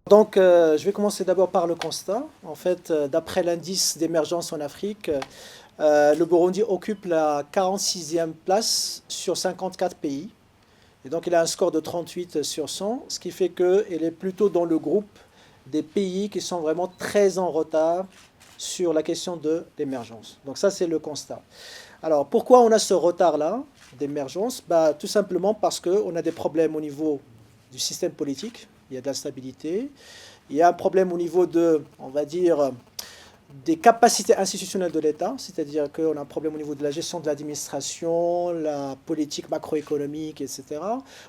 Donc, je vais commencer d'abord par le constat. En fait, d'après l'indice d'émergence en Afrique, le Burundi occupe la 46e place sur 54 pays. Et donc, il a un score de 38 sur 100, ce qui fait qu'il est plutôt dans le groupe des pays qui sont vraiment très en retard sur la question de l'émergence. Donc ça, c'est le constat. Alors, pourquoi on a ce retard-là d'émergence? Tout simplement parce qu'on a des problèmes au niveau du système politique, il y a de l'instabilité, il y a un problème au niveau de, on va dire, des capacités institutionnelles de l'État, c'est-à-dire qu'on a un problème au niveau de la gestion de l'administration, la politique macroéconomique, etc.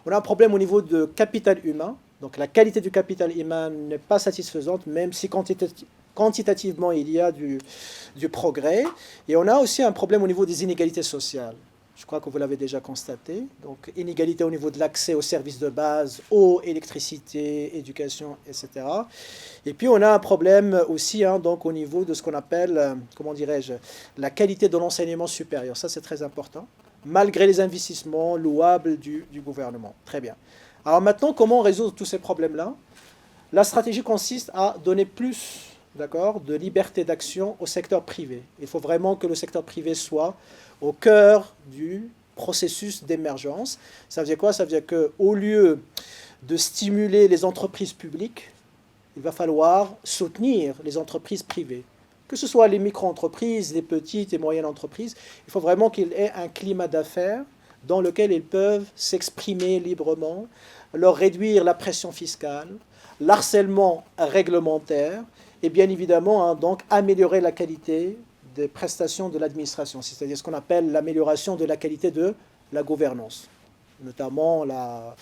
On a un problème au niveau de capital humain, donc la qualité du capital humain n'est pas satisfaisante, même si quantitativement il y a du progrès. Et on a aussi un problème au niveau des inégalités sociales. Je crois que vous l'avez déjà constaté. Donc, inégalité au niveau de l'accès aux services de base, eau, électricité, éducation, etc. Et puis, on a un problème aussi donc, au niveau de ce qu'on appelle, comment dirais-je, la qualité de l'enseignement supérieur. Ça, c'est très important, malgré les investissements louables du gouvernement. Très bien. Alors maintenant, comment résoudre tous ces problèmes-là? La stratégie consiste à donner plus, d'accord, de liberté d'action au secteur privé. Il faut vraiment que le secteur privé soit au cœur du processus d'émergence. Ça veut dire quoi? Ça veut dire qu'au lieu de stimuler les entreprises publiques, il va falloir soutenir les entreprises privées. Que ce soit les micro-entreprises, les petites et moyennes entreprises, il faut vraiment qu'il y ait un climat d'affaires dans lequel ils peuvent s'exprimer librement, leur réduire la pression fiscale, l'harcèlement réglementaire, et bien évidemment, donc améliorer la qualité des prestations de l'administration, c'est-à-dire ce qu'on appelle l'amélioration de la qualité de la gouvernance, notamment la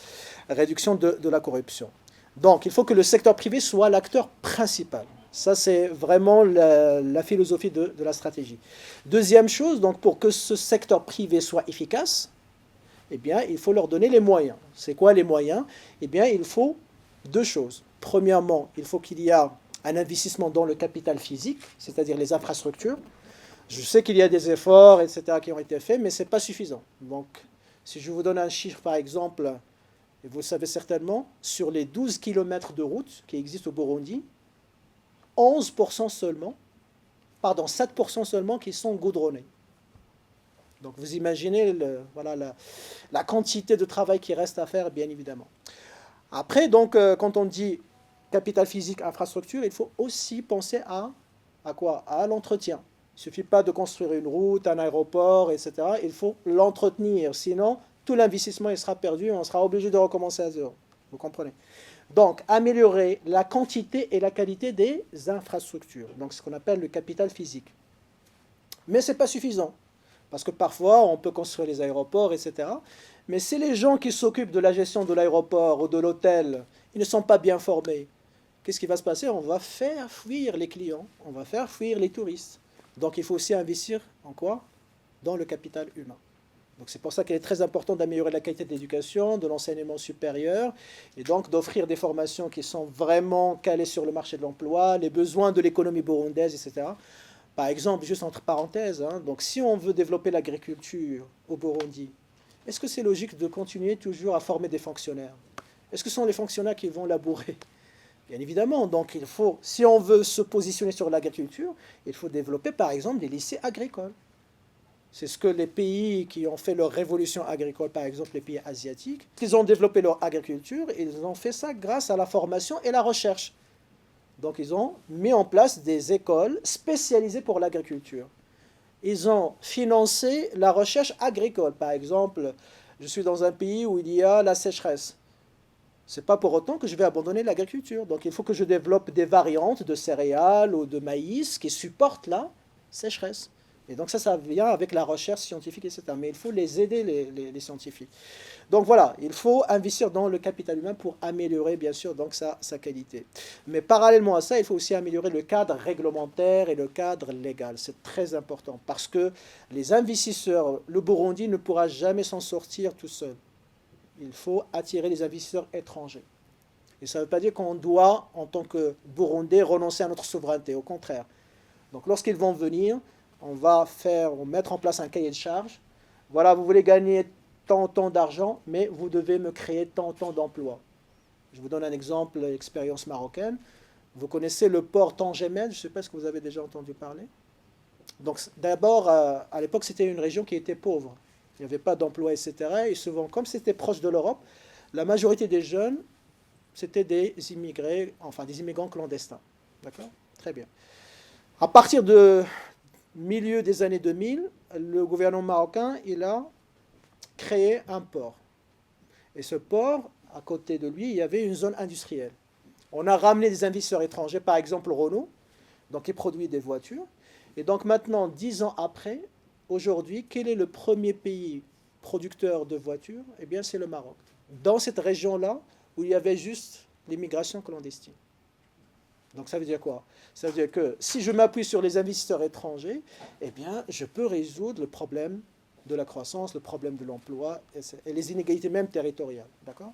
réduction de la corruption. Donc, il faut que le secteur privé soit l'acteur principal. Ça, c'est vraiment la philosophie de la stratégie. Deuxième chose, donc, pour que ce secteur privé soit efficace, eh bien, il faut leur donner les moyens. C'est quoi les moyens? Eh bien, il faut deux choses. Premièrement, il faut qu'il y ait un investissement dans le capital physique, c'est-à-dire les infrastructures. Je sais qu'il y a des efforts, etc., qui ont été faits, mais ce n'est pas suffisant. Donc, si je vous donne un chiffre, par exemple, et vous le savez certainement, sur les 12 km de route qui existent au Burundi, 11% seulement, pardon, 7% seulement qui sont goudronnés. Donc vous imaginez la quantité de travail qui reste à faire, bien évidemment. Après, donc, quand on dit capital physique, infrastructure, il faut aussi penser à quoi? À l'entretien. Il ne suffit pas de construire une route, un aéroport, etc. Il faut l'entretenir. Sinon, tout l'investissement il sera perdu et on sera obligé de recommencer à zéro. Vous comprenez? Donc, améliorer la quantité et la qualité des infrastructures. Donc, ce qu'on appelle le capital physique. Mais ce n'est pas suffisant. Parce que parfois, on peut construire les aéroports, etc. Mais si les gens qui s'occupent de la gestion de l'aéroport ou de l'hôtel, ils ne sont pas bien formés, qu'est-ce qui va se passer? On va faire fuir les clients, on va faire fuir les touristes. Donc il faut aussi investir en quoi? Dans le capital humain. Donc c'est pour ça qu'il est très important d'améliorer la qualité de l'éducation, de l'enseignement supérieur, et donc d'offrir des formations qui sont vraiment calées sur le marché de l'emploi, les besoins de l'économie burundaise, etc. Par exemple, juste entre parenthèses, donc si on veut développer l'agriculture au Burundi, est-ce que c'est logique de continuer toujours à former des fonctionnaires? Est-ce que ce sont les fonctionnaires qui vont labourer? Bien évidemment, donc il faut, si on veut se positionner sur l'agriculture, il faut développer par exemple des lycées agricoles. C'est ce que les pays qui ont fait leur révolution agricole, par exemple les pays asiatiques, ils ont développé leur agriculture, et ils ont fait ça grâce à la formation et la recherche. Donc ils ont mis en place des écoles spécialisées pour l'agriculture. Ils ont financé la recherche agricole. Par exemple, je suis dans un pays où il y a la sécheresse. Ce n'est pas pour autant que je vais abandonner l'agriculture. Donc il faut que je développe des variantes de céréales ou de maïs qui supportent la sécheresse. Et donc ça vient avec la recherche scientifique, etc. Mais il faut les aider, les scientifiques. Donc voilà, il faut investir dans le capital humain pour améliorer, bien sûr, donc sa qualité. Mais parallèlement à ça, il faut aussi améliorer le cadre réglementaire et le cadre légal. C'est très important parce que les investisseurs, le Burundi ne pourra jamais s'en sortir tout seul. Il faut attirer les investisseurs étrangers. Et ça ne veut pas dire qu'on doit, en tant que Burundais, renoncer à notre souveraineté. Au contraire. Donc lorsqu'ils vont venir, on va mettre en place un cahier de charges. Voilà, vous voulez gagner tant d'argent, mais vous devez me créer tant d'emplois. Je vous donne un exemple, l'expérience marocaine. Vous connaissez le port Tanger-Med, je ne sais pas si vous avez déjà entendu parler. Donc d'abord, à l'époque, c'était une région qui était pauvre. Il n'y avait pas d'emploi, etc. Et souvent, comme c'était proche de l'Europe, la majorité des jeunes, c'était des immigrés, enfin des immigrants clandestins. D'accord? Très bien. À partir de milieu des années 2000, le gouvernement marocain, il a créé un port. Et ce port, à côté de lui, il y avait une zone industrielle. On a ramené des investisseurs étrangers, par exemple Renault, donc qui produit des voitures. Et donc maintenant, 10 ans après, aujourd'hui, quel est le premier pays producteur de voitures? Eh bien, c'est le Maroc. Dans cette région-là, où il y avait juste l'immigration clandestine. Donc ça veut dire quoi? Ça veut dire que si je m'appuie sur les investisseurs étrangers, eh bien, je peux résoudre le problème de la croissance, le problème de l'emploi et les inégalités même territoriales. D'accord?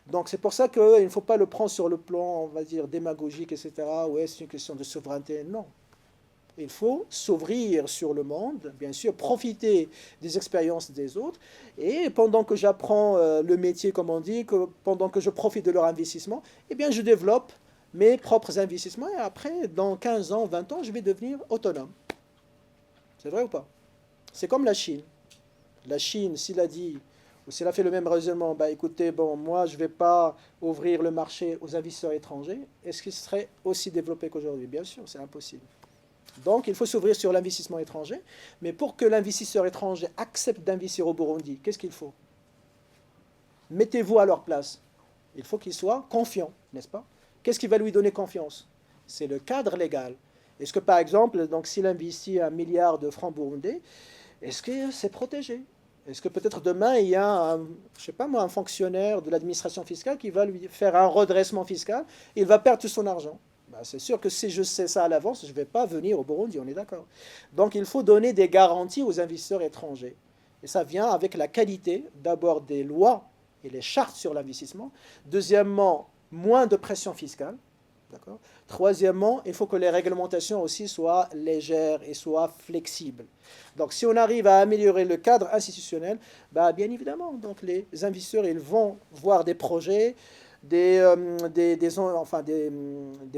Donc c'est pour ça qu'il ne faut pas le prendre sur le plan, on va dire, démagogique, etc. Ouais, c'est une question de souveraineté. Non. Il faut s'ouvrir sur le monde, bien sûr, profiter des expériences des autres. Et pendant que j'apprends le métier, comme on dit, pendant que je profite de leur investissement, eh bien, je développe mes propres investissements. Et après, dans 15 ans, 20 ans, je vais devenir autonome. C'est vrai ou pas? C'est comme la Chine. La Chine, s'il a dit, ou s'il a fait le même raisonnement, bah écoutez, bon, moi, je ne vais pas ouvrir le marché aux investisseurs étrangers, est-ce qu'il serait aussi développé qu'aujourd'hui? Bien sûr, c'est impossible. Donc, il faut s'ouvrir sur l'investissement étranger. Mais pour que l'investisseur étranger accepte d'investir au Burundi, qu'est-ce qu'il faut? Mettez-vous à leur place. Il faut qu'il soit confiant, n'est-ce pas? Qu'est-ce qui va lui donner confiance? C'est le cadre légal. Est-ce que, par exemple, donc, s'il investit 1 milliard de francs burundais, est-ce que c'est protégé? Est-ce que peut-être demain, il y a un, je sais pas moi, un fonctionnaire de l'administration fiscale qui va lui faire un redressement fiscal et il va perdre tout son argent? Ben, c'est sûr que si je sais ça à l'avance, je ne vais pas venir au Burundi, on est d'accord. Donc il faut donner des garanties aux investisseurs étrangers. Et ça vient avec la qualité, d'abord des lois et les chartes sur l'investissement. Deuxièmement, moins de pression fiscale. D'accord. Troisièmement, il faut que les réglementations aussi soient légères et soient flexibles. Donc si on arrive à améliorer le cadre institutionnel, bah, bien évidemment, donc les investisseurs ils vont voir des projets, des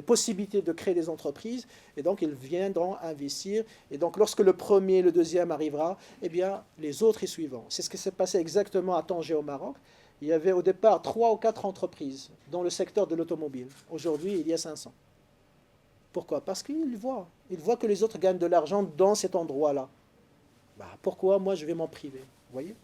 possibilités de créer des entreprises, et donc ils viendront investir. Et donc lorsque le premier, le deuxième arrivera, eh bien les autres y suivront. C'est ce qui s'est passé exactement à Tanger au Maroc. Il y avait au départ 3 ou 4 entreprises dans le secteur de l'automobile. Aujourd'hui, il y a 500. Pourquoi? Parce qu'ils voient que les autres gagnent de l'argent dans cet endroit-là. Bah, pourquoi moi je vais m'en priver? Vous voyez?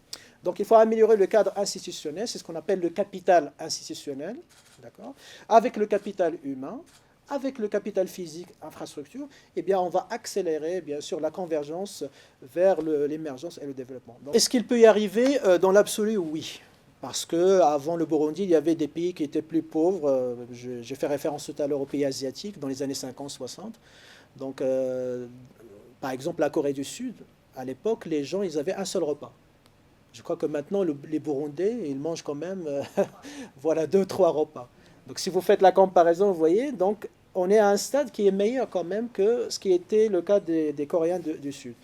Donc il faut améliorer le cadre institutionnel, c'est ce qu'on appelle le capital institutionnel, d'accord? Avec le capital humain, avec le capital physique, infrastructure, eh bien on va accélérer bien sûr la convergence vers l'émergence et le développement. Est-ce qu'il peut y arriver? Dans l'absolu, oui. Parce qu'avant le Burundi, il y avait des pays qui étaient plus pauvres. J'ai fait référence tout à l'heure aux pays asiatiques dans les années 50-60. Donc, par exemple, la Corée du Sud, à l'époque, les gens, ils avaient un seul repas. Je crois que maintenant, les Burundais, ils mangent quand même voilà, 2-3 repas. Donc, si vous faites la comparaison, vous voyez, donc, on est à un stade qui est meilleur quand même que ce qui était le cas des Coréens du Sud.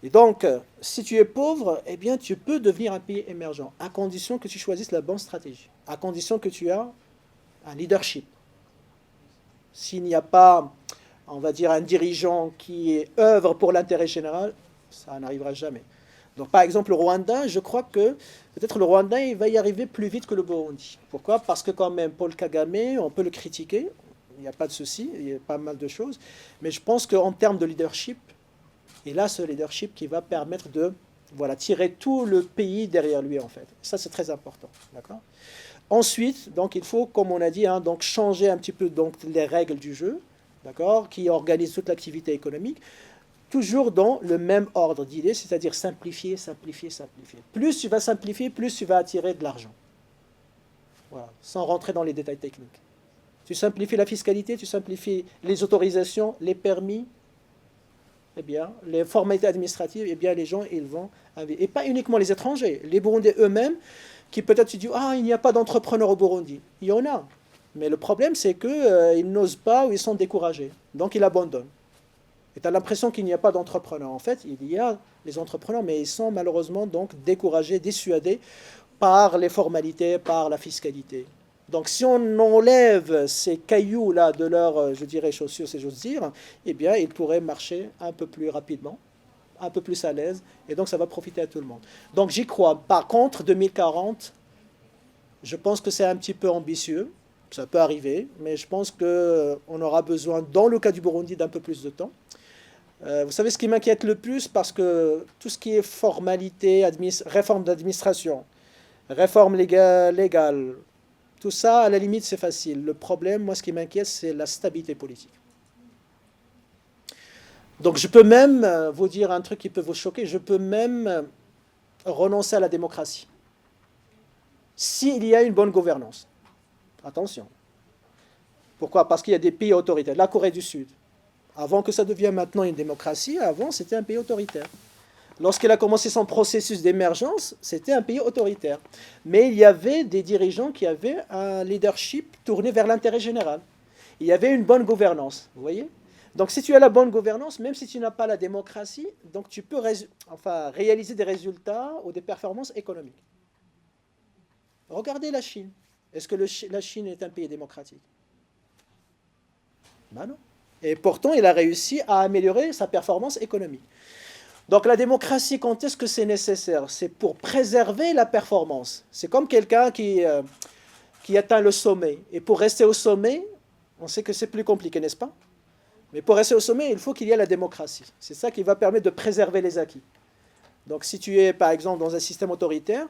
Et donc, si tu es pauvre, eh bien, tu peux devenir un pays émergent, à condition que tu choisisses la bonne stratégie, à condition que tu as un leadership. S'il n'y a pas, on va dire, un dirigeant qui œuvre pour l'intérêt général, ça n'arrivera jamais. Donc, par exemple, le Rwanda, je crois que peut-être le Rwanda, il va y arriver plus vite que le Burundi. Pourquoi? Parce que quand même, Paul Kagame, on peut le critiquer, il n'y a pas de souci, il y a pas mal de choses, mais je pense qu'en termes de leadership, et là, ce leadership qui va permettre de tirer tout le pays derrière lui, en fait. Ça, c'est très important. D'accord. Ensuite, donc, il faut, comme on a dit, donc, changer un petit peu donc, les règles du jeu, d'accord, qui organisent toute l'activité économique, toujours dans le même ordre d'idées, c'est-à-dire simplifier, simplifier, simplifier. Plus tu vas simplifier, plus tu vas attirer de l'argent. Voilà, sans rentrer dans les détails techniques. Tu simplifies la fiscalité, tu simplifies les autorisations, les permis, eh bien, les formalités administratives, eh bien, les gens, ils vont... Et pas uniquement les étrangers, les Burundais eux-mêmes, qui peut-être se disent « Ah, il n'y a pas d'entrepreneurs au Burundi ». Il y en a. Mais le problème, c'est qu'ils n'osent pas ou ils sont découragés. Donc, ils abandonnent. Et tu as l'impression qu'il n'y a pas d'entrepreneurs. En fait, il y a les entrepreneurs, mais ils sont malheureusement donc découragés, dissuadés par les formalités, par la fiscalité. Donc si on enlève ces cailloux-là de leurs, je dirais, chaussures, si j'ose dire, eh bien, ils pourraient marcher un peu plus rapidement, un peu plus à l'aise, et donc ça va profiter à tout le monde. Donc j'y crois. Par contre, 2040, je pense que c'est un petit peu ambitieux, ça peut arriver, mais je pense qu'on aura besoin, dans le cas du Burundi, d'un peu plus de temps. Vous savez ce qui m'inquiète le plus, parce que tout ce qui est formalité, réforme d'administration, réforme légale, tout ça, à la limite, c'est facile. Le problème, moi, ce qui m'inquiète, c'est la stabilité politique. Donc je peux même vous dire un truc qui peut vous choquer, je peux même renoncer à la démocratie. S'il y a une bonne gouvernance. Attention. Pourquoi? Parce qu'il y a des pays autoritaires. La Corée du Sud. Avant que ça devienne maintenant une démocratie, avant c'était un pays autoritaire. Lorsqu'elle a commencé son processus d'émergence, c'était un pays autoritaire. Mais il y avait des dirigeants qui avaient un leadership tourné vers l'intérêt général. Il y avait une bonne gouvernance, vous voyez? Donc si tu as la bonne gouvernance, même si tu n'as pas la démocratie, donc tu peux réaliser des résultats ou des performances économiques. Regardez la Chine. Est-ce que la Chine est un pays démocratique? Ben non. Et pourtant, il a réussi à améliorer sa performance économique. Donc la démocratie, quand est-ce que c'est nécessaire? C'est pour préserver la performance. C'est comme quelqu'un qui atteint le sommet. Et pour rester au sommet, on sait que c'est plus compliqué, n'est-ce pas? Mais pour rester au sommet, il faut qu'il y ait la démocratie. C'est ça qui va permettre de préserver les acquis. Donc si tu es, par exemple, dans un système autoritaire,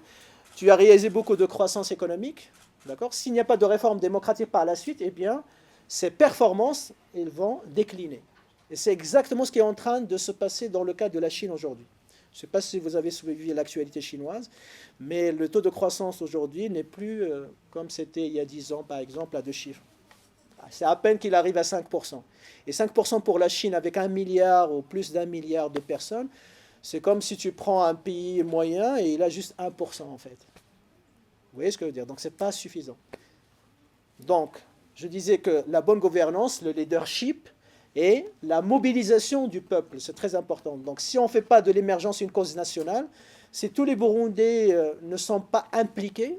tu as réalisé beaucoup de croissance économique, d'accord? S'il n'y a pas de réforme démocratique par la suite, eh bien, ces performances, elles vont décliner. Et c'est exactement ce qui est en train de se passer dans le cas de la Chine aujourd'hui. Je ne sais pas si vous avez suivi l'actualité chinoise, mais le taux de croissance aujourd'hui n'est plus comme c'était il y a 10 ans, par exemple, à 2 chiffres. C'est à peine qu'il arrive à 5%. Et 5% pour la Chine, avec 1 milliard ou plus d'1 milliard de personnes, c'est comme si tu prends un pays moyen et il a juste 1% en fait. Vous voyez ce que je veux dire? Donc ce n'est pas suffisant. Donc, je disais que la bonne gouvernance, le leadership et la mobilisation du peuple, c'est très important. Donc si on ne fait pas de l'émergence une cause nationale, si tous les Burundais ne sont pas impliqués,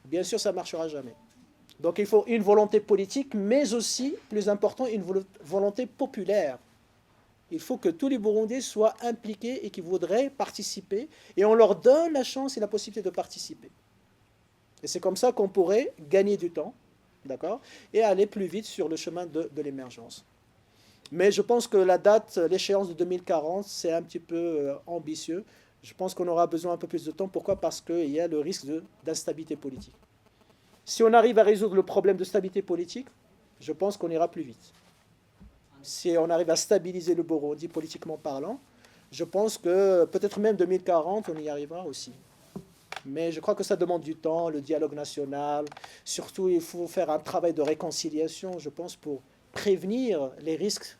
bien sûr ça ne marchera jamais. Donc il faut une volonté politique, mais aussi, plus important, une volonté populaire. Il faut que tous les Burundais soient impliqués et qui voudraient participer, et on leur donne la chance et la possibilité de participer. Et c'est comme ça qu'on pourrait gagner du temps, d'accord, et aller plus vite sur le chemin de l'émergence. Mais je pense que la date, l'échéance de 2040, c'est un petit peu ambitieux. Je pense qu'on aura besoin un peu plus de temps. Pourquoi? Parce qu'il y a le risque d'instabilité politique. Si on arrive à résoudre le problème de stabilité politique, je pense qu'on ira plus vite. Si on arrive à stabiliser le Burundi politiquement parlant, je pense que peut-être même 2040, on y arrivera aussi. Mais je crois que ça demande du temps, le dialogue national. Surtout, il faut faire un travail de réconciliation, je pense, pour prévenir les risques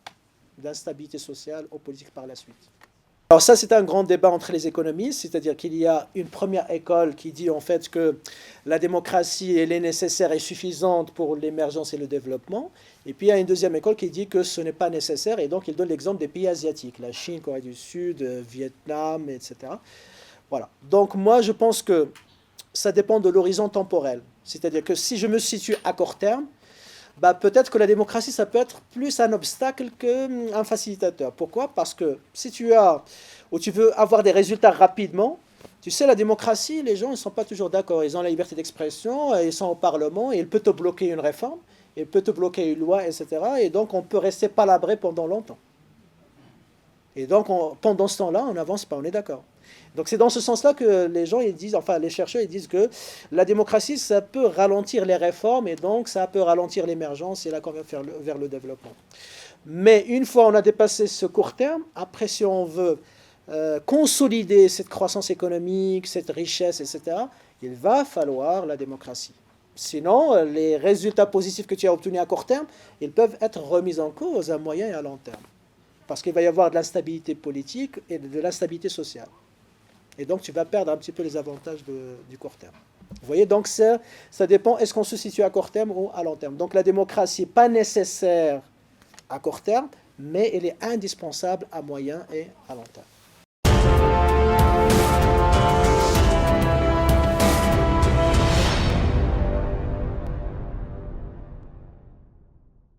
d'instabilité sociale ou politique par la suite. Alors ça, c'est un grand débat entre les économistes, c'est-à-dire qu'il y a une première école qui dit en fait que la démocratie, elle est nécessaire et suffisante pour l'émergence et le développement. Et puis il y a une deuxième école qui dit que ce n'est pas nécessaire, et donc il donne l'exemple des pays asiatiques, la Chine, Corée du Sud, Vietnam, etc. Voilà. Donc moi, je pense que ça dépend de l'horizon temporel. C'est-à-dire que si je me situe à court terme, bah, peut-être que la démocratie, ça peut être plus un obstacle qu'un facilitateur. Pourquoi? Parce que si tu veux avoir des résultats rapidement, tu sais, la démocratie, les gens ne sont pas toujours d'accord. Ils ont la liberté d'expression, ils sont au Parlement, et il peut te bloquer une réforme, il peut te bloquer une loi, etc. Et donc, on peut rester palabré pendant longtemps. Et donc, pendant ce temps-là, on n'avance pas, on est d'accord. Donc c'est dans ce sens-là que les gens ils disent, enfin les chercheurs ils disent que la démocratie ça peut ralentir les réformes et donc ça peut ralentir l'émergence et la conversion vers le développement. Mais une fois on a dépassé ce court terme, après si on veut consolider cette croissance économique, cette richesse, etc., il va falloir la démocratie. Sinon, les résultats positifs que tu as obtenus à court terme, ils peuvent être remis en cause à moyen et à long terme. Parce qu'il va y avoir de l'instabilité politique et de l'instabilité sociale. Et donc, tu vas perdre un petit peu les avantages du court terme. Vous voyez, donc ça dépend, est-ce qu'on se situe à court terme ou à long terme. Donc, la démocratie n'est pas nécessaire à court terme, mais elle est indispensable à moyen et à long terme.